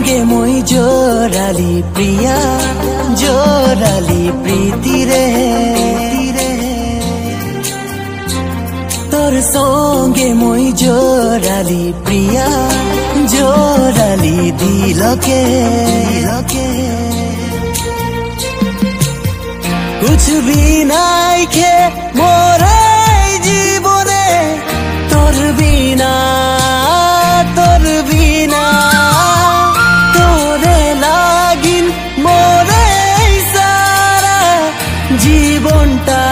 संगे মই जोराली प्रिया जोराली प्रीति रे तोर संगे মই जोराली प्रिया जोराली दिलके कुछ भी नाई खे मोरे जीवने तोर बिना तोरे लागिन मोरे सारा जीवनटा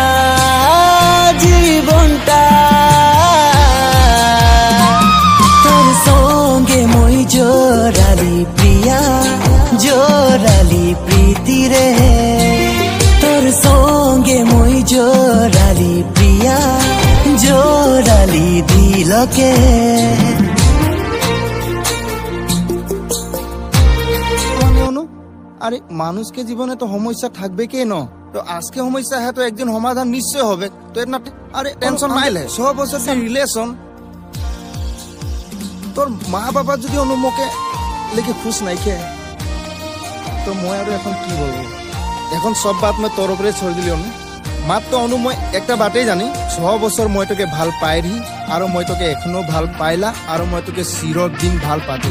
तोर संगे মই जोराली प्रिया जोराली प्रीति रे तोर संगे মই जोराली प्रिया जोराली दिलके আরে মানুষকে জীবনে তো সমস্যা থাকবে কে ন তো আজকে সমস্যা है तो एक दिन समाधान निश्चय হবে তো এত আরে টেনশন নাইলে 6 বছর রিলেশন তোর মা বাবা যদি অনুমকে লেকে খুশ নাই কে তো মই আর এখন কি বলবো এখন সব বাত মই তোর উপরে ছেড়ে দিলিও না মাত্র অনু মই একটা বাতেই জানি 6 বছর মই তোকে ভাল পাইরি আর মই তোকে এখনো ভাল পাইলা আর মই তোকে চিরদিন ভাল পাতে